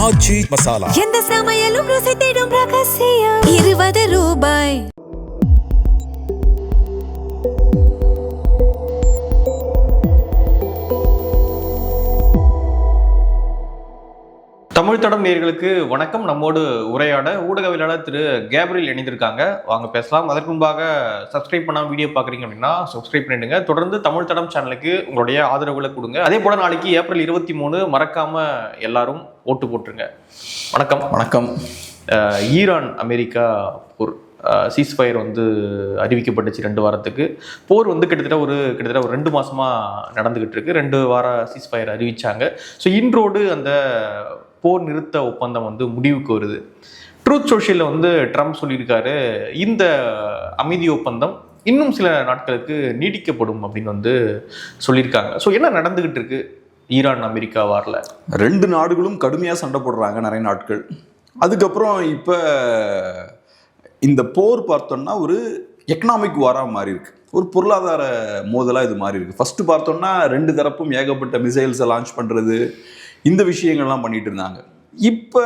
ஆச்சி மசாலா. எந்த சமையலும் ருசி தேடும் ரகசியம். 20 ரூபாய். தமிழ் தடம் நேயர்களுக்கு வணக்கம். நம்மோடு உரையாட ஊடகவியலாளர் திரு கேப்ரியல் இணைந்திருக்காங்க. வாங்க பேசலாம். அதற்கு முன்பாக சப்ஸ்கிரைப் பண்ணாம வீடியோ பாக்குறீங்க அப்படின்னா சப்ஸ்கிரைப் பண்ணிடுங்க. தொடர்ந்து தமிழ் தடம் சேனலுக்கு உங்களுடைய ஆதரவுகளை கொடுங்க. அதே போல நாளைக்கு ஏப்ரல் 23 மறக்காம எல்லாரும் ஓட்டு போட்டுருங்க. வணக்கம். வணக்கம். ஈரான் அமெரிக்கா போர் சீஸ்ஃபயர் அறிவிக்கப்பட்டுச்சு 2 வாரத்துக்கு. போர் கிட்டத்தட்ட ஒரு 2 மாசமா நடந்துகிட்டு இருக்கு. 2 வார சீஸ்ஃபயர் அறிவிச்சாங்க. ஸோ இன்றோடு அந்த போர் நிறுத்த ஒப்பந்தம் முடிவுக்கு வருது. ட்ரூத் சோஷியல்ல ட்ரம்ப் சொல்லியிருக்காரு, இந்த அமைதி ஒப்பந்தம் இன்னும் சில நாட்களுக்கு நீடிக்கப்படும் அப்படின்னு சொல்லியிருக்காங்க. ஸோ என்ன நடந்துகிட்டு இருக்கு ஈரான் அமெரிக்கா வாரில்? 2 நாடுகளும் கடுமையாக சண்டை போடுறாங்க நிறைய நாட்கள். அதுக்கப்புறம் இப்போ இந்த போர் பார்த்தோம்னா ஒரு எக்கனாமிக் வாராக மாறி இருக்கு, ஒரு பொருளாதார மோதலாக இது மாறி இருக்கு. ஃபர்ஸ்ட் பார்த்தோம்னா 2 தரப்பும் ஏகப்பட்ட மிசைல்ஸை லான்ச் பண்ணுறது, இந்த விஷயங்கள்லாம் பண்ணிட்டு இருந்தாங்க. இப்போ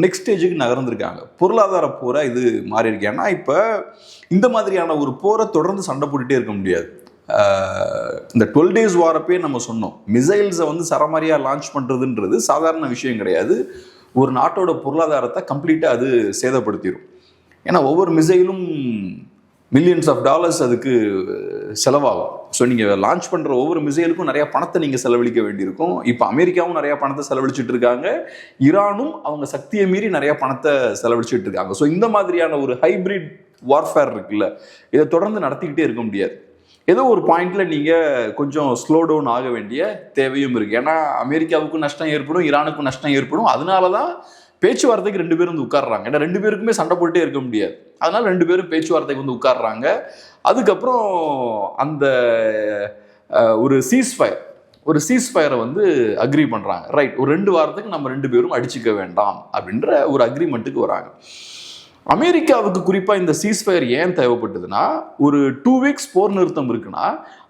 நெக்ஸ்ட் ஸ்டேஜுக்கு நகர்ந்துருக்காங்க. பொருளாதார போரை இது மாறி இருக்கு. ஏன்னா இப்போ இந்த மாதிரியான ஒரு போரை தொடர்ந்து சண்டை போட்டுகிட்டே இருக்க முடியாது. இந்த 12 days வாரப்பே நம்ம சொன்னோம், மிசைல்ஸை சரமாரியாக லான்ச் பண்ணுறதுன்றது சாதாரண விஷயம் கிடையாது. ஒரு நாட்டோட பொருளாதாரத்தை கம்ப்ளீட்டாக அது சேதப்படுத்திடும். ஏன்னா ஒவ்வொரு மிசைலும் மில்லியன்ஸ் ஆஃப் டாலர்ஸ் அதுக்கு செலவாகும். ஸோ நீங்கள் லான்ச் பண்ணுற ஒவ்வொரு மிசைலுக்கும் நிறையா பணத்தை நீங்கள் செலவழிக்க வேண்டியிருக்கும். இப்போ அமெரிக்காவும் நிறையா பணத்தை செலவழிச்சிட்டு இருக்காங்க, ஈரானும் அவங்க சக்தியை மீறி நிறையா பணத்தை செலவழிச்சிட்டு இருக்காங்க. ஸோ இந்த மாதிரியான ஒரு ஹைப்ரிட் வார்ஃபேர் இருக்குல்ல, இதை தொடர்ந்து நடத்திக்கிட்டே இருக்க முடியாது. ஏதோ ஒரு பாயிண்ட்ல நீங்கள் கொஞ்சம் ஸ்லோ டவுன் ஆக வேண்டிய தேவையும் இருக்குது. ஏன்னா அமெரிக்காவுக்கும் நஷ்டம் ஏற்படும், ஈரானுக்கும் நஷ்டம் ஏற்படும். அதனால தான் பேச்சுவார்த்தைக்கு 2 பேரும் உட்கார்றாங்க. ஏன்னா 2 பேருக்குமே சண்டை போட்டுட்டே இருக்க முடியாது. அதனால 2 பேரும் பேச்சுவார்த்தைக்கு உட்கார்றாங்க. அதுக்கப்புறம் அந்த ஒரு சீஸ்ஃபயரை அக்ரி பண்ணுறாங்க. ரைட், ஒரு 2 வாரத்துக்கு நம்ம 2 பேரும் அடிச்சுக்க வேண்டாம் அப்படின்ற ஒரு அக்ரிமெண்ட்டுக்கு வராங்க. அமெரிக்காவுக்கு குறிப்பாக இந்த சீஸ்ஃபயர் ஏன் தேவைப்பட்டதுன்னா, ஒரு 2 weeks போர் நிறுத்தம் இருக்குன்னா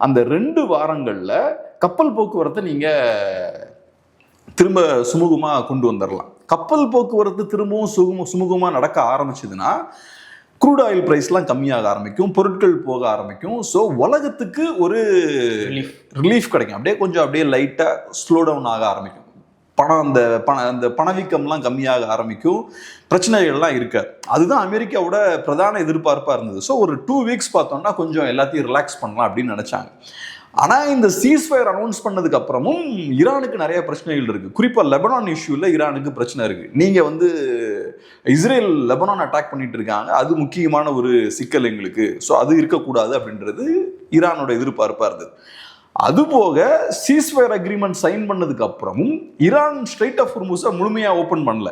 அந்த 2 வாரங்களில் கப்பல் போக்குவரத்தை நீங்கள் திரும்ப சுமூகமாக கொண்டு வந்துடலாம். கப்பல் போக்குவரத்து திரும்பவும் சுமூகமாக நடக்க ஆரம்பிச்சதுன்னா க்ரூட் ஆயில் ப்ரைஸ்லாம் கம்மியாக ஆரம்பிக்கும், பொருட்கள் போக ஆரம்பிக்கும். ஸோ உலகத்துக்கு ஒரு ரிலீஃப் கிடைக்கும். அப்படியே லைட்டாக ஸ்லோ டவுன் ஆக ஆரம்பிக்கும். அந்த பணவீக்கம்லாம் கம்மியாக ஆரம்பிக்கும், பிரச்சனைகள்லாம் இருக்காது. அதுதான் அமெரிக்காவோட பிரதான எதிர்பார்ப்பாக இருந்தது. ஸோ ஒரு 2 weeks பார்த்தோம்னா கொஞ்சம் எல்லாத்தையும் ரிலாக்ஸ் பண்ணலாம் அப்படின்னு நினச்சாங்க. ஆனால் இந்த சீஸ்ஃபயர் அனௌன்ஸ் பண்ணதுக்கு அப்புறமும் ஈரானுக்கு நிறைய பிரச்சனைகள் இருக்குது. குறிப்பாக லெபனான் இஷ்யூவில் ஈரானுக்கு பிரச்சனை இருக்குது. நீங்கள் இஸ்ரேல் லெபனான் அட்டாக் பண்ணிட்டு இருக்காங்க, அது முக்கியமான ஒரு சிக்கல் எங்களுக்கு. ஸோ அது இருக்கக்கூடாது அப்படின்றது ஈரானோட எதிர்பார்ப்பாக இருந்தது. அதுபோக சீஸ்ஃபயர் அக்ரிமெண்ட் சைன் பண்ணதுக்கு அப்புறமும் ஈரான் ஸ்ட்ரெய்ட் ஆஃப் ஹோர்முஸை முழுமையாக ஓப்பன் பண்ணல.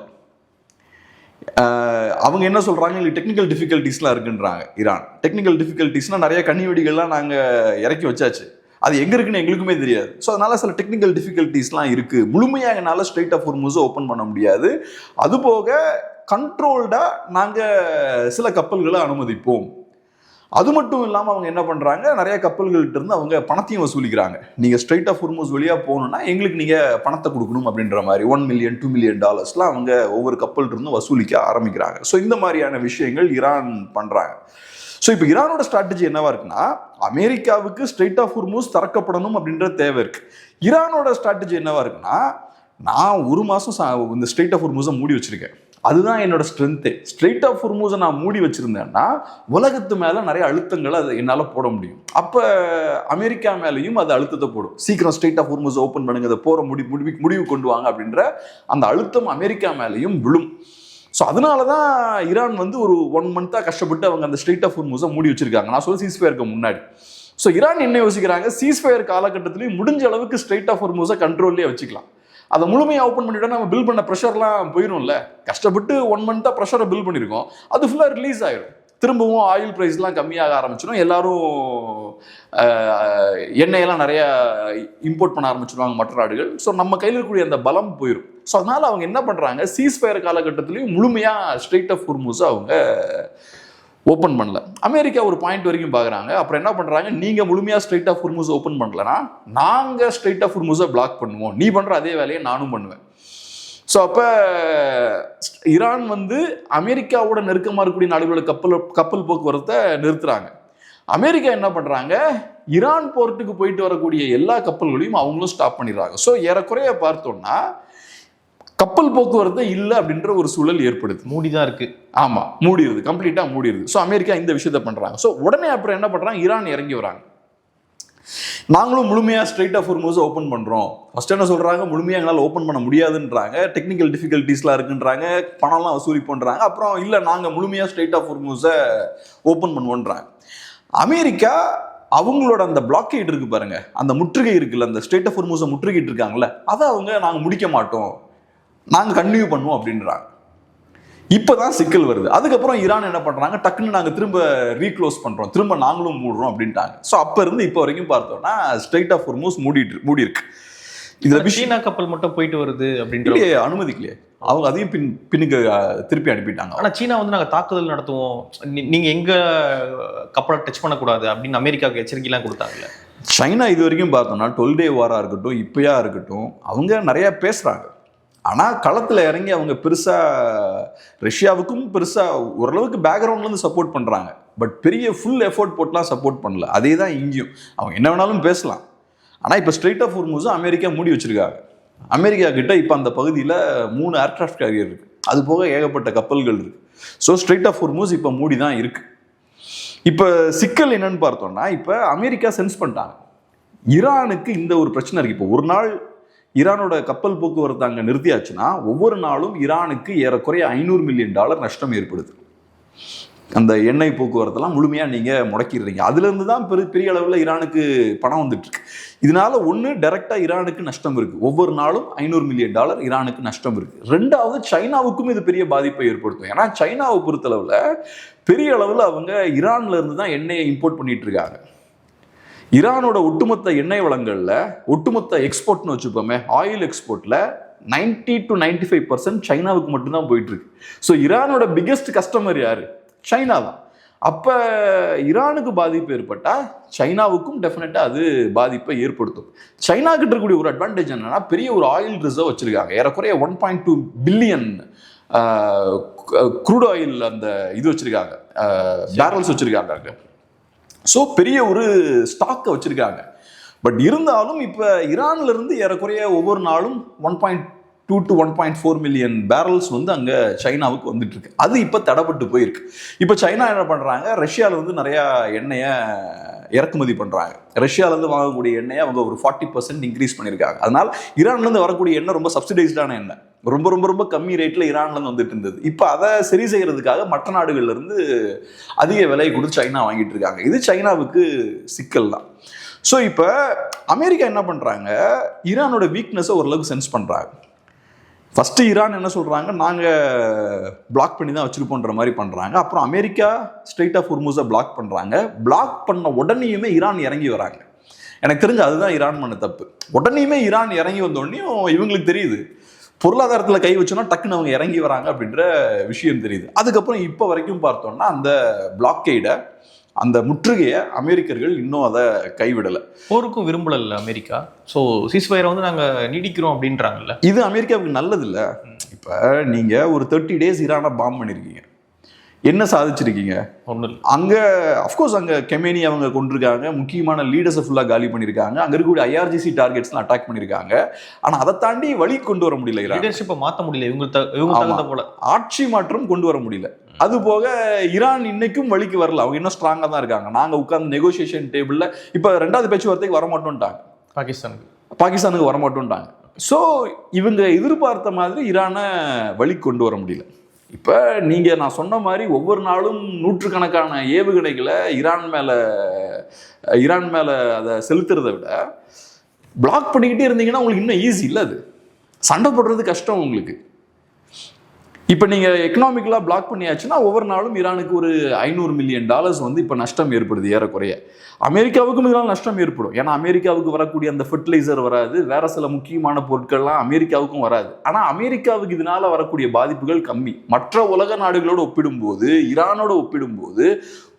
அவங்க என்ன சொல்றாங்க, இல்லை டெக்னிக்கல் டிஃபிகல்ட்டிஸ்லாம் இருக்குன்றாங்க. ஈரான் டெக்னிக்கல் டிஃபிகல்ட்டிஸ்னால் நிறைய கண்ணி வெடிகள்லாம் நாங்கள் இறக்கி வச்சாச்சு, அது எங்கே இருக்குன்னு எங்களுக்குமே தெரியாது. ஸோ அதனால சில டெக்னிக்கல் டிஃபிகல்ட்டிஸ்லாம் இருக்குது, முழுமையாக என்னால் ஸ்ட்ரெய்ட் ஆஃப் ஹோர்முஸை ஓப்பன் பண்ண முடியாது. அதுபோக கண்ட்ரோல்டாக நாங்கள் சில கப்பல்களை அனுமதிப்போம். அது மட்டும் இல்லாமல் அவங்க என்ன பண்ணுறாங்க, நிறைய கப்பல்கள்கிட்ட இருந்து அவங்க பணத்தையும் வசூலிக்கிறாங்க. நீங்கள் ஸ்ட்ரெய்ட் ஆஃப் ஹோர்முஸ் வழியாக போகணுன்னா எங்களுக்கு நீங்கள் பணத்தை கொடுக்கணும் அப்படின்ற மாதிரி $1 million $2 million அவங்க ஒவ்வொரு கப்பல்கிட்ட இருந்து வசூலிக்க ஆரம்பிக்கிறாங்க. ஸோ இந்த மாதிரியான விஷயங்கள் ஈரான் பண்ணுறாங்க. ஸோ இப்போ ஈரானோட ஸ்ட்ராட்டஜி என்னவா இருக்குன்னா, அமெரிக்காவுக்கு ஸ்ட்ரெய்ட் ஆஃப் ஹோர்முஸ் திறக்கப்படணும் அப்படின்ற தேவை இருக்கு. ஈரானோட ஸ்ட்ராட்டஜி என்னவா இருக்குன்னா, நான் 1 மாதம் இந்த ஸ்ட்ரெய்ட் ஆஃப் ஹோர்முஸை மூடி வச்சிருக்கேன், அதுதான் என்னோட ஸ்ட்ரென்த்து. ஸ்ட்ரெய்ட் ஆஃப் ஹோர்முஸை நான் மூடி வச்சிருந்தேன்னா உலகத்து மேலே நிறைய அழுத்தங்களை அதை என்னால் போட முடியும். அப்போ அமெரிக்கா மேலேயும் அது அழுத்தத்தை போடும். சீக்கிரம் ஸ்ட்ரெய்ட் ஆஃப் ஹோர்முஸை ஓப்பன் பண்ணுங்க, அதை போகிற முடிவு கொண்டு வாங்க அப்படின்ற அந்த அழுத்தம் அமெரிக்கா மேலேயும் விழும். ஸோ அதனால தான் ஈரான் ஒரு 1 month கஷ்டப்பட்டு அவங்க அந்த ஸ்ட்ரெய்ட் ஆஃப் ஹோர்முஸை மூடி வச்சிருக்காங்க. நான் சொல்ல சீஸ்ஃபயருக்கு முன்னாடி. ஸோ ஈரான் என்ன யோசிக்கிறாங்க, சீஸ்ஃபயர் காலகட்டத்திலேயும் முடிஞ்ச அளவுக்கு ஸ்ட்ரெய்ட் ஆஃப் ஹோர்முஸை கண்ட்ரோல்லே வச்சுக்கலாம். அதை முழுமையாக ஓப்பன் பண்ணிவிட்டா நம்ம பில் பண்ண ப்ரெஷர்லாம் போயிடும்ல. கஷ்டப்பட்டு 1 month ப்ரெஷரை பில் பண்ணியிருக்கோம், அது ஃபுல்லாக ரிலீஸ் ஆகிடும். திரும்பவும் ஆயில் ப்ரைஸ்லாம் கம்மியாக ஆரம்பிச்சிடும், எல்லாரும் எண்ணெயெல்லாம் நிறையா இம்போர்ட் பண்ண ஆரம்பிச்சிடுவாங்க மற்ற நாடுகள். ஸோ நம்ம கையில் இருக்கக்கூடிய அந்த பலம் போயிடும். ஸோ அதனால் அவங்க என்ன பண்ணுறாங்க, சீஸ்ஃபயர் காலகட்டத்திலையும் முழுமையாக ஸ்ட்ரெய்ட் ஆஃப் ஹோர்முஸை அவங்க ஓப்பன் பண்ணல. அமெரிக்கா ஒரு பாயிண்ட் வரைக்கும் பார்க்குறாங்க. அப்புறம் என்ன பண்ணுறாங்க, நீங்கள் முழுமையாக ஸ்ட்ரெய்ட் ஆஃப் ஹோர்முஸ் ஓப்பன் பண்ணலன்னா நாங்கள் ஸ்ட்ரெய்ட் ஆஃப் ஹோர்முஸை பிளாக் பண்ணுவோம், நீ பண்ணுற அதே வேலையை நானும் பண்ணுவேன். ஸோ அப்போ ஈரான் வந்து அமெரிக்காவோட நெருக்கமாக இருக்கக்கூடிய நாடுகளோட கப்பல் போக்குவரத்தை நிறுத்துறாங்க. அமெரிக்கா என்ன பண்ணுறாங்க, ஈரான் போர்ட்டுக்கு போயிட்டு வரக்கூடிய எல்லா கப்பல்களையும் அவங்களும் ஸ்டாப் பண்ணிடுறாங்க. ஸோ ஏறக்குறைய பார்த்தோம்னா கப்பல் போக்குவரத்து இல்லை அப்படின்ற ஒரு சூழல் ஏற்படுது. மூடிதான் இருக்கு. ஆமா, மூடிடுது, கம்ப்ளீட்டா மூடிடுது. ஸோ அமெரிக்கா இந்த விஷயத்த பண்றாங்க. ஸோ உடனே அப்புறம் என்ன பண்றாங்க, ஈரான் இறங்கி வராங்க. நாங்களும் முழுமையா ஸ்ட்ரெயிட் ஆஃப் ஹார்மூஸ் ஓப்பன் பண்றோம். ஃபர்ஸ்ட் என்ன சொல்றாங்க, முழுமையா எங்களால் ஓப்பன் பண்ண முடியாதுன்றாங்க, டெக்னிக்கல் டிஃபிகல்ட்டிஸ்லாம் இருக்குன்றாங்க, பணம்லாம் வசூலி பண்றாங்க. அப்புறம் இல்ல நாங்க முழுமையா ஸ்ட்ரெயிட் ஆஃப் ஹார்மூஸை ஓப்பன் பண்ணுவோன்றாங்க. அமெரிக்கா அவங்களோட அந்த பிளாக்கேட் இருக்கு பாருங்க, அந்த முற்றுகை இருக்குல்ல, அந்த ஸ்ட்ரெயிட் ஆஃப் ஹார்மூஸை முற்றுகையிட்டு இருக்காங்கல்ல, அதை அவங்க நாங்க முடிக்க மாட்டோம், நாங்க கண்டினியூ பண்ணுவோம் அப்படின்றாங்க. இப்பதான் சிக்கல் வருது. அதுக்கப்புறம் ஈரான் என்ன பண்றாங்க, டக்குன்னு நாங்க திரும்ப ரீக்ளோஸ் பண்றோம், திரும்ப நாங்களும் மூடுறோம் அப்படின்ட்டாங்க. ஸோ அப்ப இருந்து இப்போ வரைக்கும் பார்த்தோம்னா ஸ்ட்ரெயிட் ஆஃப் ஹார்மூஸ் மூடி இருக்கு. இதுல சீனா கப்பல் மட்டும் போயிட்டு வருது அப்படின்ற அனுமதிக்கலையே, அவங்க அதையும் பின்னுக்கு திருப்பி அனுப்பிட்டாங்க. ஆனா சீனா வந்து நாங்க தாக்குதல் நடத்துவோம், நீங்க எங்க கப்பலை டச் பண்ணக்கூடாது அப்படின்னு அமெரிக்காவுக்கு எச்சரிக்கை எல்லாம் கொடுத்தாங்கல்ல. சைனா இது வரைக்கும் பார்த்தோம்னா 12 டே வாரா இருக்கட்டும், இப்பயா இருக்கட்டும், அவங்க நிறைய பேசுறாங்க. ஆனால் களத்தில் இறங்கி அவங்க பெருசாக ரஷ்யாவுக்கும் பெருசாக ஓரளவுக்கு பேக்ரவுண்ட்லேருந்து சப்போர்ட் பண்ணுறாங்க. பட் பெரிய ஃபுல் எஃபோர்ட் போட்டுலாம் சப்போர்ட் பண்ணல. அதே தான் இங்கேயும், அவங்க என்ன வேணாலும் பேசலாம். ஆனால் இப்போ ஸ்ட்ரெயிட் ஆஃப் ஹார்மூஸை அமெரிக்கா மூடி வச்சிருக்காங்க. அமெரிக்கா கிட்ட இப்போ அந்த பகுதியில் 3 ஏர்கிராஃப்ட் கேரியர் இருக்குது, அது போக ஏகப்பட்ட கப்பல்கள் இருக்குது. ஸோ ஸ்ட்ரெயிட் ஆஃப் ஹார்மூஸ் இப்போ மூடி தான் இருக்குது. இப்போ சிக்கல் என்னன்னு பார்த்தோம்னா, இப்போ அமெரிக்கா சென்ஸ் பண்ணிட்டாங்க ஈரானுக்கு இந்த ஒரு பிரச்சனை இருக்குது. இப்போ ஒரு நாள் ஈரானோட கப்பல் போக்குவரத்து அங்கே நிறுத்தியாச்சுன்னா ஒவ்வொரு நாளும் ஈரானுக்கு ஏறக்குறைய $500 மில்லியன் நஷ்டம் ஏற்படுது. அந்த எண்ணெய் போக்குவரத்தெல்லாம் முழுமையாக நீங்கள் முடக்கிடுறீங்க. அதுலேருந்து தான் பெரிய அளவில் ஈரானுக்கு பணம் வந்துட்டு இருக்கு. இதனால ஒன்று டைரெக்டாக ஈரானுக்கு நஷ்டம் இருக்குது, ஒவ்வொரு நாளும் $500 மில்லியன் ஈரானுக்கு நஷ்டம் இருக்குது. ரெண்டாவது சைனாவுக்கும் இது பெரிய பாதிப்பை ஏற்படுத்தும். ஏன்னா சைனாவை பொறுத்தளவில் பெரிய அளவில் அவங்க ஈரான்ல இருந்து தான் எண்ணெயை இம்போர்ட் பண்ணிட்டு இருக்காங்க. ஈரானோட ஒட்டுமொத்த எண்ணெய் வளங்கள்ல ஒட்டுமொத்த எக்ஸ்போர்ட்னு வச்சுப்போமே, ஆயில் எக்ஸ்போர்ட்ல 90 to 95% சைனாவுக்கு மட்டும்தான் போயிட்டு இருக்கு. ஸோ ஈரானோட பிக்கெஸ்ட் கஸ்டமர் யாரு, சைனா தான். அப்ப ஈரானுக்கு பாதிப்பு ஏற்பட்டா சைனாவுக்கும் டெஃபினட்டா அது பாதிப்பை ஏற்படுத்தும். சைனா கிட்ட இருக்கக்கூடிய ஒரு அட்வான்டேஜ் என்னன்னா, பெரிய ஒரு ஆயில் ரிசர்வ் வச்சிருக்காங்க. ஏறக்குறைய 1.2 பில்லியன் க்ரூட் ஆயில் அந்த இது வச்சிருக்காங்க, பேரல்ஸ் வச்சிருக்காங்க. ஸோ பெரிய ஒரு ஸ்டாக்கை வச்சிருக்காங்க. பட் இருந்தாலும் இப்போ ஈரான்ல இருந்து ஏறக்குறைய ஒவ்வொரு நாளும் 1.2 to 1.4 மில்லியன் பேரல்ஸ் வந்து அங்கே சைனாவுக்கு வந்துட்டு இருக்கு. அது இப்போ தடைப்பட்டு போயிருக்கு. இப்போ சைனா என்ன பண்ணுறாங்க, ரஷ்யாவிலேருந்து நிறையா எண்ணெயை இறக்குமதி பண்ணுறாங்க. ரஷ்யாவிலேருந்து வாங்கக்கூடிய எண்ணெயை அவங்க ஒரு 40% இன்க்ரீஸ் பண்ணியிருக்காங்க. அதனால் ஈரான்லேருந்து வரக்கூடிய எண்ணெய் ரொம்ப சப்சிடைஸ்டான எண்ணெய், ரொம்ப ரொம்ப ரொம்ப கம்மி ரேட்டில் ஈரான்லேருந்து வந்துட்டு இருந்தது. இப்போ அதை சரி செய்யறதுக்காக மற்ற நாடுகள்லேருந்து அதிக விலை கொடுத்து சைனா வாங்கிட்டு இருக்காங்க. இது சைனாவுக்கு சிக்கல் தான். ஸோ இப்போ அமெரிக்கா என்ன பண்ணுறாங்க, ஈரானோட வீக்னஸை ஓரளவுக்கு சென்ஸ் பண்ணுறாங்க. ஃபஸ்ட்டு ஈரான் என்ன சொல்கிறாங்க, நாங்கள் பிளாக் பண்ணி தான் வச்சுருப்போன்ற மாதிரி பண்ணுறாங்க. அப்புறம் அமெரிக்கா ஸ்ட்ரெயிட் ஆஃப் ஹார்மூஸை பிளாக் பண்ணுறாங்க. பிளாக் பண்ண உடனேயுமே ஈரான் இறங்கி வராங்க. எனக்கு தெரிஞ்சு அதுதான் ஈரான் பண்ண தப்பு. உடனேயுமே ஈரான் இறங்கி வந்தோடனையும் இவங்களுக்கு தெரியுது பொருளாதாரத்தில் கை வச்சோன்னா டக்குன்னு அவங்க இறங்கி வராங்க அப்படின்ற விஷயம் தெரியுது. அதுக்கப்புறம் இப்போ வரைக்கும் பார்த்தோம்னா அந்த பிளாக்கெய்டை, அந்த முற்றுகையை அமெரிக்கர்கள் இன்னும் அதை கைவிடலை. போருக்கும் விரும்பல அமெரிக்கா. ஸோ சீஸ்ஃபயரை வந்து நாங்கள் நீடிக்கிறோம் அப்படின்றாங்கல்ல. இது அமெரிக்காவுக்கு நல்லது இல்லை. இப்போ நீங்கள் ஒரு 30 days ஈரானை பாம்பு பண்ணியிருக்கீங்க, என்ன சாதிச்சிருக்கீங்க? ஒன்றும் இல்லை. அங்கே அஃப்கோர்ஸ் அங்கே கெமேனி அவங்க கொண்டிருக்காங்க, முக்கியமான லீடர்ஸை ஃபுல்லாக காலி பண்ணியிருக்காங்க, அங்கே இருக்கக்கூடிய IRGC டார்கெட்ஸ்லாம் அட்டாக் பண்ணியிருக்காங்க. ஆனால் அதை தாண்டி வழி கொண்டு வர முடியல, லீடர்ஷிப்பை மாற்ற முடியல, இவங்க தகுந்த போல ஆட்சி மாற்றம் கொண்டு வர முடியல. அது போக ஈரான் இன்னைக்கும் வழிக்கு வரல, அவங்க இன்னும் ஸ்ட்ராங்காக தான் இருக்காங்க. நாங்கள் உட்கார்ந்து நெகோசியேஷன் டேபிளில் இப்போ 2வது பேச்சுவார்த்தைக்கு வரமாட்டோம்ட்டாங்க, பாகிஸ்தானுக்கு வரமாட்டோம்ட்டாங்க. ஸோ இவங்க எதிர்பார்த்த மாதிரி ஈரானை வழி கொண்டு வர முடியல. இப்போ நீங்கள் நான் சொன்ன மாதிரி ஒவ்வொரு நாளும் நூற்றுக்கணக்கான ஏவுகணைகளை ஈரான் மேலே அதை செலுத்துறதை விட பிளாக் பண்ணிக்கிட்டே இருந்தீங்கன்னா உங்களுக்கு இன்னும் ஈஸி இல்லை, அது சண்டை போடுறது கஷ்டம் உங்களுக்கு. இப்போ நீங்கள் எக்கனாமிக்கலாக பிளாக் பண்ணியாச்சுன்னா ஒவ்வொரு நாளும் ஈரானுக்கு ஒரு $500 மில்லியன் வந்து இப்போ நஷ்டம் ஏற்படுது ஏறக்குறைய. அமெரிக்காவுக்கும் இதனால் நஷ்டம் ஏற்படும். ஏன்னா அமெரிக்காவுக்கு வரக்கூடிய அந்த ஃபெர்டிலைசர் வராது, வேற சில முக்கியமான பொருட்கள்லாம் அமெரிக்காவுக்கும் வராது. ஆனால் அமெரிக்காவுக்கு இதனால வரக்கூடிய பாதிப்புகள் கம்மி. மற்ற உலக நாடுகளோடு ஒப்பிடும்போது, ஈரானோட ஒப்பிடும்போது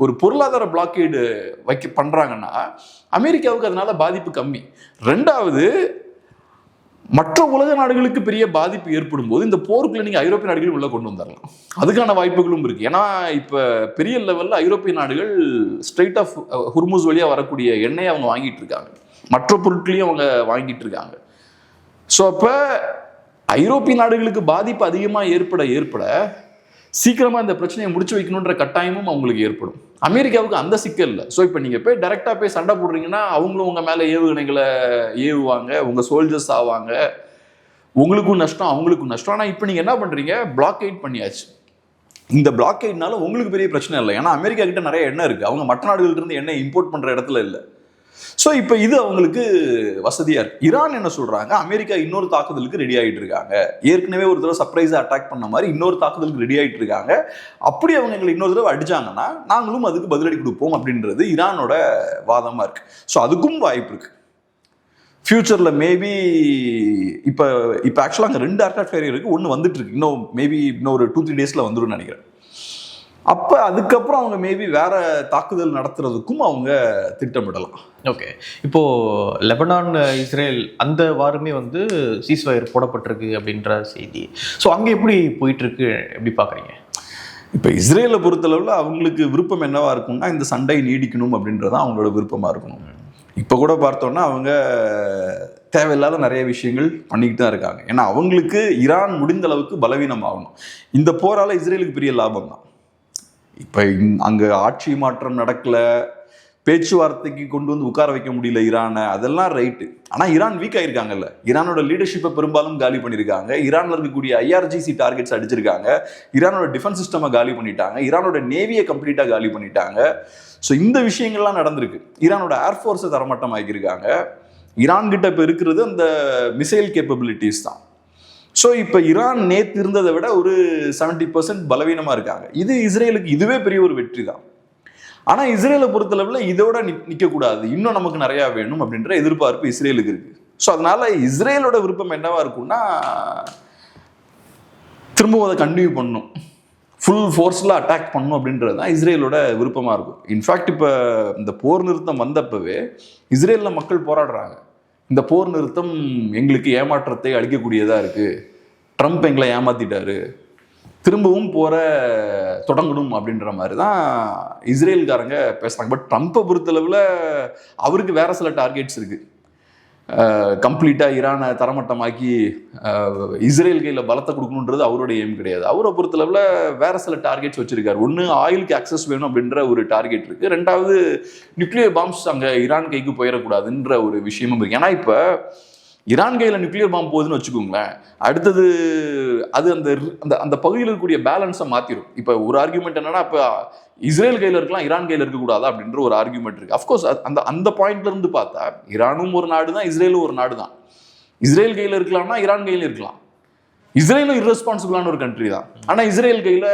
ஒரு பொருளாதார பிளாக்கேடு பண்ணுறாங்கன்னா அமெரிக்காவுக்கு அதனால பாதிப்பு கம்மி. ரெண்டாவது, மற்ற உலக நாடுகளுக்கு பெரிய பாதிப்பு ஏற்படும் போது இந்த போருக்குள்ள நீங்க ஐரோப்பிய நாடுகளும் உள்ள கொண்டு வந்துடலாம். அதுக்கான வாய்ப்புகளும் இருக்கு. ஏன்னா இப்ப பெரிய லெவல்ல ஐரோப்பிய நாடுகள் ஸ்ட்ரெயிட் ஆஃப் ஹுர்முஸ் வழியா வரக்கூடிய எண்ணெயை அவங்க வாங்கிட்டு இருக்காங்க, மற்ற பொருட்களையும் அவங்க வாங்கிட்டு இருக்காங்க. ஸோ அப்ப ஐரோப்பிய நாடுகளுக்கு பாதிப்பு அதிகமாக ஏற்பட சீக்கிரமா இந்த பிரச்சனையை முடிச்சு வைக்கணுன்ற கட்டாயமும் அவங்களுக்கு ஏற்படும். அமெரிக்காவுக்கு அந்த சிக்கல் இல்லை. ஸோ இப்போ நீங்க போய் டைரக்டா போய் சண்டை போடுறீங்கன்னா அவங்களும் உங்க மேல ஏவுகணைகளை ஏவுவாங்க, உங்க சோல்ஜர்ஸ் ஆவாங்க, உங்களுக்கும் நஷ்டம் அவங்களுக்கும் நஷ்டம். ஆனால் இப்போ நீங்க என்ன பண்றீங்க, பிளாக்கெட் பண்ணியாச்சு. இந்த பிளாக்கெட்னால உங்களுக்கு பெரிய பிரச்சனை இல்லை. ஏன்னா அமெரிக்கா கிட்ட நிறைய எண்ணெய் இருக்கு, அவங்க மற்ற நாடுகள்ட்ட இருந்து எண்ணெய் இம்போர்ட் பண்ற இடத்துல இல்லை. ஸோ இப்போ இது அவங்களுக்கு வசதியா இருக்கு. ஈரான் என்ன சொல்றாங்க, அமெரிக்கா இன்னொரு தாக்குதலுக்கு ரெடி ஆகிட்டு இருக்காங்க. ஏற்கனவே ஒரு தடவை சர்ப்ரைஸா அட்டாக் பண்ண மாதிரி இன்னொரு தாக்குதலுக்கு ரெடி ஆகிட்டு இருக்காங்க. அப்படி அவங்க எங்களை இன்னொரு தடவை அடிச்சாங்கன்னா நாங்களும் அதுக்கு பதிலடி கொடுப்போம் அப்படின்றது ஈரானோட வாதமா இருக்கு. ஸோ அதுக்கும் வாய்ப்பு இருக்கு ஃபியூச்சர்ல. மேபி இப்போ ஆக்சுவலாக அங்கே 2 ஏர்கிராஃப்ட் கேரியர் இருக்கு, ஒன்று வந்துட்டு இருக்கு, இன்னும் மேபி இன்னும் ஒரு 2-3 டேஸ்ல வந்துடும் நினைக்கிறேன். அப்ப அதுக்கப்புறம் அவங்க மேபி வேற தாக்குதல் நடத்துறதுக்கும் அவங்க திட்டமிடலாம். ஓகே, இப்போ லெபனான் இஸ்ரேல் அந்த வாரமே வந்து சீஸ்ஃபயர் போடப்பட்டிருக்கு அப்படின்ற செய்தி. ஸோ அங்கே எப்படி போயிட்டு இருக்கு, எப்படி பார்க்குறீங்க? இப்போ இஸ்ரேலை பொறுத்தளவில் அவங்களுக்கு விருப்பம் என்னவா இருக்கும்னா இந்த சண்டை நீடிக்கணும் அப்படின்றதான் அவங்களோட விருப்பமாக இருக்கணும். இப்போ கூட பார்த்தோன்னா அவங்க தேவையில்லாத நிறைய விஷயங்கள் பண்ணிக்கிட்டு தான் இருக்காங்க. ஏன்னா அவங்களுக்கு ஈரான் முடிந்த அளவுக்கு பலவீனம் ஆகணும். இந்த போரால் இஸ்ரேலுக்கு பெரிய லாபம் தான். இப்போ அங்கே ஆட்சி மாற்றம் நடக்கல, பேச்சுவார்த்தைக்கு கொண்டு வந்து உட்கார வைக்க முடியல ஈரானை, அதெல்லாம் ரைட்டு. ஆனால் ஈரான் வீக் ஆயிருக்காங்கல்ல, ஈரானோட லீடர்ஷிப்பை பெரும்பாலும் காலி பண்ணியிருக்காங்க, ஈரானில் இருக்கக்கூடிய IRGC டார்கெட்ஸ் அடிச்சிருக்காங்க, ஈரானோட டிஃபென்ஸ் சிஸ்டமை காலி பண்ணிட்டாங்க, ஈரானோட நேவியை கம்ப்ளீட்டாக காலி பண்ணிட்டாங்க. ஸோ இந்த விஷயங்கள்லாம் நடந்திருக்கு. ஈரானோட ஏர்ஃபோர்ஸை தரமட்டம் ஆக்கியிருக்காங்க. ஈரான் கிட்ட இப்போ இருக்கிறது அந்த மிசைல் கேப்பபிலிட்டிஸ் தான். ஸோ இப்போ ஈரான் நேற்று இருந்ததை விட ஒரு 70% பலவீனமாக இருக்காங்க. இது இஸ்ரேலுக்கு இதுவே பெரிய ஒரு வெற்றி தான். ஆனால் இஸ்ரேலை பொறுத்தளவில் இதோட நிற்கக்கூடாது, இன்னும் நமக்கு நிறையா வேணும் அப்படின்ற எதிர்பார்ப்பு இஸ்ரேலுக்கு இருக்கு. ஸோ அதனால இஸ்ரேலோட விருப்பம் என்னவா இருக்கும்னா திரும்பவும் அதை கண்டினியூ பண்ணணும், ஃபுல் ஃபோர்ஸில் அட்டாக் பண்ணணும் அப்படின்றது தான் இஸ்ரேலோட விருப்பமாக இருக்கும். இன்ஃபேக்ட் இப்போ இந்த போர் நிறுத்தம் வந்தப்பவே இஸ்ரேலில் மக்கள் போராடுறாங்க, இந்த போர் நிறுத்தம் எங்களுக்கு ஏமாற்றத்தை அளிக்கக்கூடியதாக இருக்குது, ட்ரம்ப் எங்களை ஏமாத்திட்டாரு, திரும்பவும் போற தொடங்கணும் அப்படின்ற மாதிரி தான் இஸ்ரேல்காரங்க பேசுறாங்க. பட் ட்ரம்ப்பை பொறுத்தளவில் அவருக்கு வேற சில டார்கெட்ஸ் இருக்கு. கம்ப்ளீட்டாக ஈரானை தரமட்டமாக்கி இஸ்ரேல் கையில் பலத்தை கொடுக்கணுன்றது அவரோட எய்ம் கிடையாது. அவரை பொறுத்தளவில் வேற சில டார்கெட்ஸ் வச்சிருக்காரு. ஒன்று ஆயிலுக்கு ஆக்சஸ் வேணும் அப்படின்ற ஒரு டார்கெட் இருக்கு, ரெண்டாவது நியூக்ளியர் பாம்ஸ் அங்கே ஈரான் கைக்கு போயிடக்கூடாதுன்ற ஒரு விஷயமும் இருக்கு. ஏன்னா இப்போ ஈரான் கையில் நியூக்ளியர் பாம்பு போகுதுன்னு வச்சுக்கோங்களேன், அடுத்தது அது அந்த அந்த பகுதியில் இருக்கக்கூடிய பேலன்ஸை மாற்றிடும். இப்போ ஒரு ஆர்கியூமெண்ட் என்னன்னா, இப்போ இஸ்ரேல் கையில் இருக்கலாம், ஈரான் கையில் இருக்கக்கூடாதா அப்படின்ற ஒரு ஆர்கியூமெண்ட் இருக்கு. அஃப்கோர்ஸ் அந்த பாயிண்ட்ல இருந்து பார்த்தா ஈரானும் ஒரு நாடு தான், இஸ்ரேலும் ஒரு நாடு தான். இஸ்ரேல் கையில் இருக்கலாம்னா ஈரான் கையில் இருக்கலாம். இஸ்ரேலும் இர்ரெஸ்பான்சிபிளான ஒரு கண்ட்ரி தான், ஆனால் இஸ்ரேல் கையில்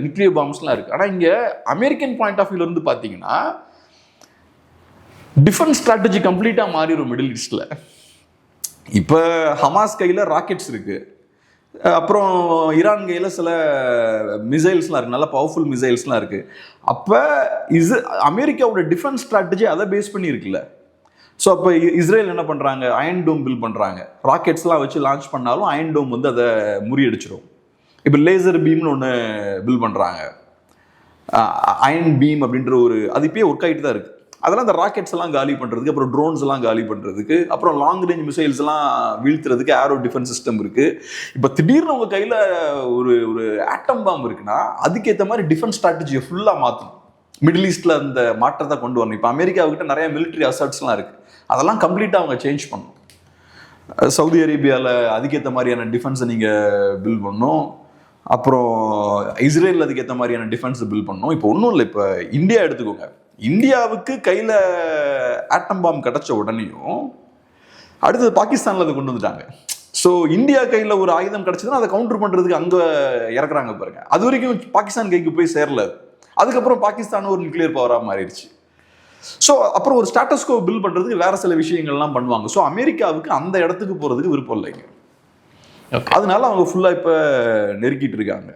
நியூக்ளியர் பாம்ஸ்லாம் இருக்கு. ஆனால் இங்கே அமெரிக்கன் பாயிண்ட் ஆஃப் வியூல இருந்து பார்த்தீங்கன்னா டிஃபென்ஸ் ஸ்ட்ராட்டஜி கம்ப்ளீட்டாக மாறிடும் மிடில் ஈஸ்ட்ல. இப்போ ஹமாஸ் கையில் ராக்கெட்ஸ் இருக்கு, அப்புறம் ஈரான் கையில் சில மிசைல்ஸ்லாம் இருக்கு, நல்ல பவர்ஃபுல் மிசைல்ஸ்லாம் இருக்கு. அப்போ அமெரிக்காவோட டிஃபென்ஸ் ஸ்ட்ராட்டஜி அதை பேஸ் பண்ணி இருக்குல்ல. ஸோ அப்போ இஸ்ரேல் என்ன பண்ணுறாங்க, அயன் டோம் பில்ட் பண்ணுறாங்க, ராக்கெட்ஸ்லாம் வச்சு லான்ச் பண்ணாலும் அயன் டோம் வந்து அதை முறியடிச்சிடும். இப்போ லேசர் பீம்னு ஒன்று பில்ட் பண்ணுறாங்க, அயன் பீம் அப்படின்ற ஒரு அது இப்பயே ஒர்க் ஆகிட்டு தான் இருக்குது. அதெல்லாம் அந்த ராக்கெட்ஸ் எல்லாம் காலி பண்ணுறதுக்கு, அப்புறம் ட்ரோன்ஸ் எல்லாம் காலி பண்ணுறதுக்கு, அப்புறம் லாங் ரேஞ்ச் மிசைல்ஸ் எல்லாம் வீழ்த்துறதுக்கு ஏரோ டிஃபென்ஸ் சிஸ்டம் இருக்கு. இப்போ திடீர்னு உங்க கையில் ஒரு ஆட்டம் பாம்பு இருக்குன்னா அதுக்கேற்ற மாதிரி டிஃபென்ஸ் ஸ்ட்ராட்டஜியை ஃபுல்லாக மாற்றணும். மிடில் ஈஸ்ட்ல அந்த மாற்றத்தை கொண்டு வரணும். இப்போ அமெரிக்காவுக்கிட்ட நிறைய மிலிட்ரி அசட்ஸ்லாம் இருக்கு, அதெல்லாம் கம்ப்ளீட்டாக அவங்க சேஞ்ச் பண்ணணும். சவுதி அரேபியாவில் அதுக்கேற்ற மாதிரியான டிஃபென்ஸை நீங்கள் பில்ட் பண்ணணும், அப்புறம் இஸ்ரேல் அதுக்கேற்ற மாதிரியான டிஃபென்ஸை பில்ட் பண்ணணும். இப்போ ஒன்றும் இல்லை, இப்போ இந்தியா எடுத்துக்கோங்க, இந்தியாவுக்கு கையில் ஆட்டம் பாம் கிடைச்ச உடனேயும் அடுத்தது பாகிஸ்தானில் அதை கொண்டு வந்துட்டாங்க. ஸோ இந்தியா கையில் ஒரு ஆயுதம் கிடைச்சதுன்னா அதை கவுண்டர் பண்ணுறதுக்கு அங்கே இறக்குறாங்க பாருங்க. அது வரைக்கும் பாகிஸ்தான் கைக்கு போய் சேரல, அதுக்கப்புறம் பாகிஸ்தான் ஒரு நியூக்ளியர் பவராக மாறிடுச்சு. ஸோ அப்புறம் ஒரு ஸ்டாட்டஸ்கோ பில் பண்ணுறதுக்கு வேற சில விஷயங்கள்லாம் பண்ணுவாங்க. ஸோ அமெரிக்காவுக்கு அந்த இடத்துக்கு போகிறதுக்கு விருப்பம் இல்லைங்க, அதனால அவங்க ஃபுல்லாக இப்போ நெருக்கிட்டு இருக்காங்க.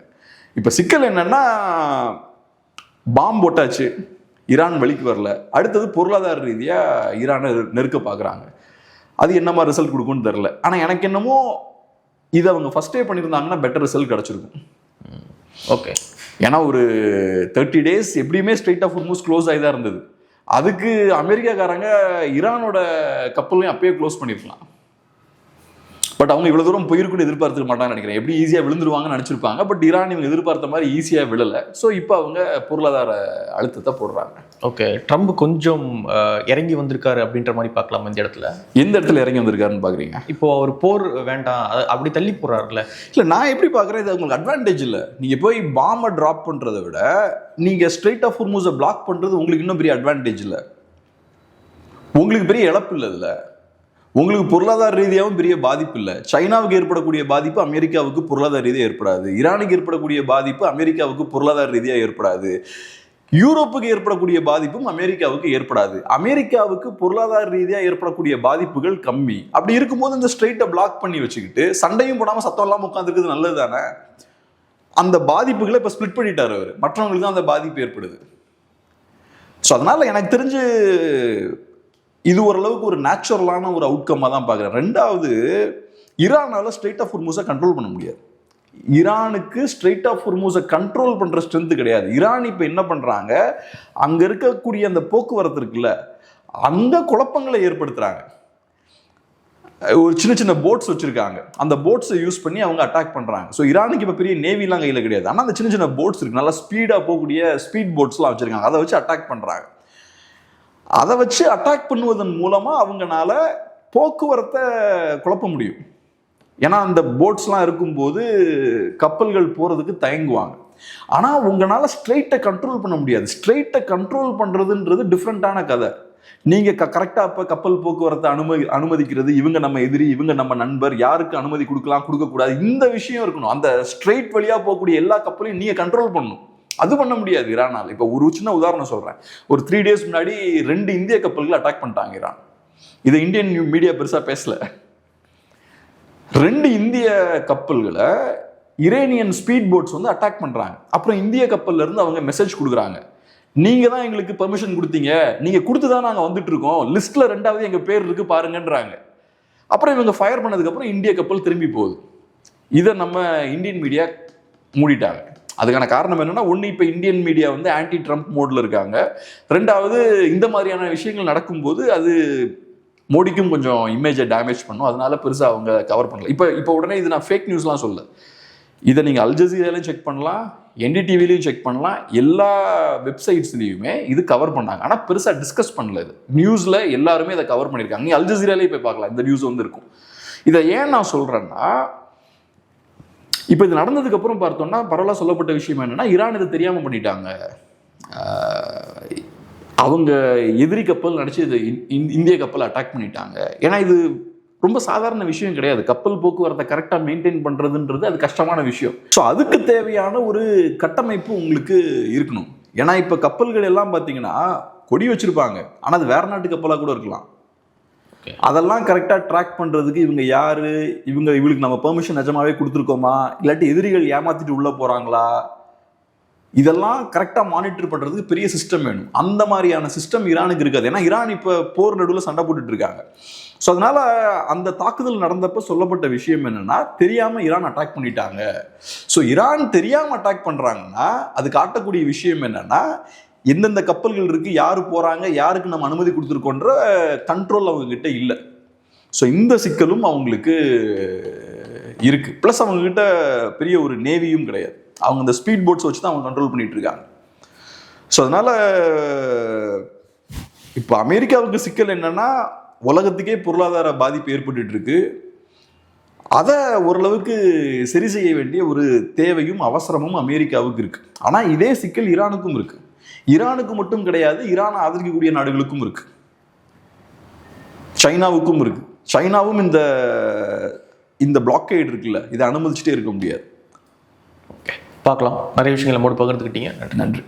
இப்போ சிக்கல் என்னன்னா, பாம்பு போட்டாச்சு, ஈரான் வழிக்கு வரல, அடுத்தது பொருளாதார ரீதியாக ஈரானை நெருக்க பார்க்குறாங்க. அது என்ன மாதிரி ரிசல்ட் கொடுக்கும்னு தெரில. ஆனால் எனக்கு என்னமோ இதை அவங்க ஃபர்ஸ்டே பண்ணியிருந்தாங்கன்னா பெட்டர் ரிசல்ட் கிடச்சிருக்கும். ஓகே, ஏன்னா ஒரு 30 days எப்படியுமே ஸ்ட்ரெயிட் ஆஃப் ஹார்மூஸ் க்ளோஸ் ஆகி தான் இருந்தது. அதுக்கு அமெரிக்காக்காரங்க ஈரானோட கப்பலையும் அப்பயே க்ளோஸ் பண்ணிருக்கலாம். பட் அவங்க இவ்வளவு தூரம் போயிருக்குன்னு எதிர்பார்த்துக்க மாட்டாங்கன்னு நினைக்கிறேன். எப்படி ஈஸியா விழுந்துருவாங்கன்னு நினைச்சிருப்பாங்க. பட் ஈரான் இவங்க எதிர்பார்த்த மாதிரி ஈஸியா விழல. ஸோ இப்போ அவங்க பொருளாதார அழுத்தத்தை போடுறாங்க. ஓகே, ட்ரம்ப் கொஞ்சம் இறங்கி வந்திருக்காரு அப்படின்ற மாதிரி பார்க்கலாம். இந்த இடத்துல எந்த இடத்துல இறங்கி வந்திருக்காருன்னு பாக்குறீங்க? இப்போ அவர் போர் வேண்டாம் அப்படி தள்ளி போடுறாருல. இல்லை, நான் எப்படி பார்க்குறேன், இது உங்களுக்கு அட்வான்டேஜ் இல்லை. நீங்கள் போய் பாம்பை ட்ராப் பண்ணுறதை விட நீங்கள் ஸ்ட்ரெயிட் ஆஃப் ஹார்மூஸை பிளாக் பண்ணுறது உங்களுக்கு இன்னும் பெரிய அட்வான்டேஜ் இல்லை. உங்களுக்கு பெரிய இழப்பு இல்லை. இதில் உங்களுக்கு பொருளாதார ரீதியாகவும் பெரிய பாதிப்பு இல்லை. சைனாவுக்கு ஏற்படக்கூடிய பாதிப்பு அமெரிக்காவுக்கு பொருளாதார ரீதியாக ஏற்படாது. ஈரானுக்கு ஏற்படக்கூடிய பாதிப்பு அமெரிக்காவுக்கு பொருளாதார ரீதியாக ஏற்படாது. யூரோப்புக்கு ஏற்படக்கூடிய பாதிப்பும் அமெரிக்காவுக்கு ஏற்படாது. அமெரிக்காவுக்கு பொருளாதார ரீதியாக ஏற்படக்கூடிய பாதிப்புகள் கம்மி. அப்படி இருக்கும்போது இந்த ஸ்ட்ரெயிட்டை பிளாக் பண்ணி வச்சுக்கிட்டு சண்டையும் போடாமல் சத்தம் இல்லாமல் உட்காந்துருக்குது நல்லது தானே. அந்த பாதிப்புகளை இப்போ ஸ்பிளிட் பண்ணிட்டார் அவர். மற்றவங்களுக்கு தான் அந்த பாதிப்பு ஏற்படுது. ஸோ அதனால எனக்கு தெரிஞ்சு இது ஓரளவுக்கு ஒரு நேச்சுரலான ஒரு அவுட்கம்மாக தான் பார்க்குறேன். ரெண்டாவது, ஈரானால ஸ்ட்ரெயிட் ஆஃப் ஹார்மூஸை கண்ட்ரோல் பண்ண முடியாது. ஈரானுக்கு ஸ்ட்ரெயிட் ஆஃப் ஹார்மூஸை கண்ட்ரோல் பண்ணுற ஸ்ட்ரென்த் கிடையாது. ஈரான் இப்போ என்ன பண்ணுறாங்க, அங்கே இருக்கக்கூடிய அந்த போக்குவரத்து இருக்குல்ல, அங்கே குழப்பங்களை ஏற்படுத்துகிறாங்க. ஒரு சின்ன சின்ன போட்ஸ் வச்சுருக்காங்க. அந்த போட்ஸை யூஸ் பண்ணி அவங்க அட்டாக் பண்ணுறாங்க. ஸோ ஈரானுக்கு இப்போ பெரிய நேவிலாம் கையில் கிடையாது. ஆனால் அந்த சின்ன சின்ன போட்ஸ் இருக்குது, நல்லா ஸ்பீடாக போகக்கூடிய ஸ்பீட் போட்ஸ்லாம் வச்சுருக்காங்க. அதை வச்சு அட்டாக் பண்ணுறாங்க. அதை வச்சு அட்டாக் பண்ணுவதன் மூலமாக அவங்களால போக்குவரத்தை குழப்ப முடியும். ஏன்னா அந்த போட்ஸ்லாம் இருக்கும்போது கப்பல்கள் போகிறதுக்கு தயங்குவாங்க. ஆனால் உங்களால் ஸ்ட்ரெயிட்டை கண்ட்ரோல் பண்ண முடியாது. ஸ்ட்ரெயிட்டை கண்ட்ரோல் பண்ணுறதுன்றது டிஃப்ரெண்ட்டான கதை. நீங்கள் கரெக்டாக இப்போ கப்பல் போக்குவரத்தை அனுமதிக்கிறது, இவங்க நம்ம எதிரி, இவங்க நம்ம நண்பர், யாருக்கு அனுமதி கொடுக்கலாம் கொடுக்கக்கூடாது, இந்த விஷயம் இருக்கணும். அந்த ஸ்ட்ரெயிட் வழியாக போகக்கூடிய எல்லா கப்பலையும் நீங்கள் கண்ட்ரோல் பண்ணணும். அது பண்ண முடியாது ஈரானால். இப்போ ஒரு சின்ன உதாரணம் சொல்கிறேன். ஒரு 3 days முன்னாடி 2 இந்திய கப்பல்கள் அட்டாக் பண்ணிட்டாங்க ஈரான். இதை இந்தியன் மீடியா பெருசாக பேசல. 2 இந்திய கப்பல்களை இரேனியன் ஸ்பீட் போட்ஸ் வந்து அட்டாக் பண்ணுறாங்க. அப்புறம் இந்திய கப்பல்ல இருந்து அவங்க மெசேஜ் கொடுக்குறாங்க, நீங்கள் தான் எங்களுக்கு பெர்மிஷன் கொடுத்தீங்க, நீங்கள் கொடுத்து தான் நாங்கள் வந்துட்டு இருக்கோம், லிஸ்ட்டில் 2வது எங்கள் பேர் இருக்கு பாருங்கன்றாங்க. அப்புறம் இவங்க ஃபயர் பண்ணதுக்கப்புறம் இந்திய கப்பல் திரும்பி போகுது. இதை நம்ம இந்தியன் மீடியா மூடிட்டாங்க. அதுக்கான காரணம் என்னன்னா, ஒன்று இப்போ இந்தியன் மீடியா வந்து ஆன்டி ட்ரம்ப் மோடில் இருக்காங்க. 2வது, இந்த மாதிரியான விஷயங்கள் நடக்கும்போது அது மோடிக்கும் கொஞ்சம் இமேஜை டேமேஜ் பண்ணும். அதனால பெருசாக அவங்க கவர் பண்ணல. இப்போ உடனே இது நான் ஃபேக் நியூஸ்லாம் சொல்ல. இதை நீங்கள் அல் ஜசீராலையும் செக் பண்ணலாம், NDTVலையும் செக் பண்ணலாம், எல்லா வெப்சைட்ஸ்லையுமே இது கவர் பண்ணாங்க. ஆனால் பெருசாக டிஸ்கஸ் பண்ணல. இது நியூஸில் எல்லாருமே இதை கவர் பண்ணியிருக்காங்க. நீ அல் ஜசீராலே போய் பார்க்கலாம், இந்த நியூஸ் வந்து இருக்கும். இதை ஏன் நான் சொல்கிறேன்னா, இப்போ இது நடந்ததுக்கு அப்புறம் பார்த்தோம்னா பரவலாக சொல்லப்பட்ட விஷயம் என்னன்னா, ஈரான் இதை தெரியாமல் பண்ணிட்டாங்க. அவங்க எதிரி கப்பல் நினச்சி இது இந்திய கப்பலை அட்டாக் பண்ணிட்டாங்க. ஏன்னா இது ரொம்ப சாதாரண விஷயம் கிடையாது. கப்பல் போக்குவரத்தை கரெக்டாக மெயின்டைன் பண்ணுறதுன்றது அது கஷ்டமான விஷயம். ஸோ அதுக்கு தேவையான ஒரு கட்டமைப்பு உங்களுக்கு இருக்கணும். ஏன்னா இப்போ கப்பல்கள் எல்லாம் பார்த்தீங்கன்னா கொடி வச்சிருப்பாங்க, ஆனால் அது வேற நாட்டு கப்பலாக கூட இருக்கலாம். அதெல்லாம் கரெக்டாக ட்ராக் பண்ணுறதுக்கு இவங்க யாரு, இவங்களுக்கு நம்ம பெர்மிஷன் நிஜமாவே கொடுத்துருக்கோமா, இல்லாட்டி எதிரிகள் ஏமாத்திட்டு உள்ளே போகிறாங்களா, இதெல்லாம் கரெக்டாக மானிட்டர் பண்ணுறதுக்கு பெரிய சிஸ்டம் வேணும். அந்த மாதிரியான சிஸ்டம் ஈரானுக்கு இருக்காது. ஏன்னா ஈரான் இப்போ போர் நடுவில் சண்டை போட்டுட்டு இருக்காங்க. ஸோ அதனால அந்த தாக்குதல் நடந்தப்போ சொல்லப்பட்ட விஷயம் என்னன்னா, தெரியாமல் ஈரான் அட்டாக் பண்ணிட்டாங்க. ஸோ ஈரான் தெரியாமல் அட்டாக் பண்ணுறாங்கன்னா அது காட்டக்கூடிய விஷயம் என்னன்னா, எந்தெந்த கப்பல்கள் இருக்கு, யாரு போறாங்க, யாருக்கு நம்ம அனுமதி கொடுத்துருக்கோன்ற கண்ட்ரோல் அவங்க கிட்ட இல்லை. ஸோ இந்த சிக்கலும் அவங்களுக்கு இருக்கு. பிளஸ் அவங்க கிட்ட பெரிய ஒரு நேவியும் கிடையாது. அவங்க இந்த ஸ்பீட் போட்ஸ் வச்சு தான் அவங்க கண்ட்ரோல் பண்ணிட்டு இருக்காங்க. ஸோ அதனால இப்போ அமெரிக்காவுக்கு சிக்கல் என்னன்னா, உலகத்துக்கே பொருளாதார பாதிப்பு ஏற்பட்டு இருக்கு. அதை ஓரளவுக்கு சரி செய்ய வேண்டிய ஒரு தேவையும் அவசரமும் அமெரிக்காவுக்கு இருக்கு. ஆனால் இதே சிக்கல் ஈரானுக்கும் இருக்கு. ஈரானுக்கு மட்டும் கிடையாது, ஈரானை ஆதரிக்கக்கூடிய நாடுகளுக்கும் இருக்கு, சைனாவுக்கும் இருக்கு. சைனாவும் இந்த பிளாக்கேட் இருக்குல்ல, இதை அனுமதிச்சுட்டே இருக்க முடியாது. பார்க்கலாம். நிறைய விஷயங்களை மூடு பகிர்ந்துக்கிட்டீங்க. நன்றி.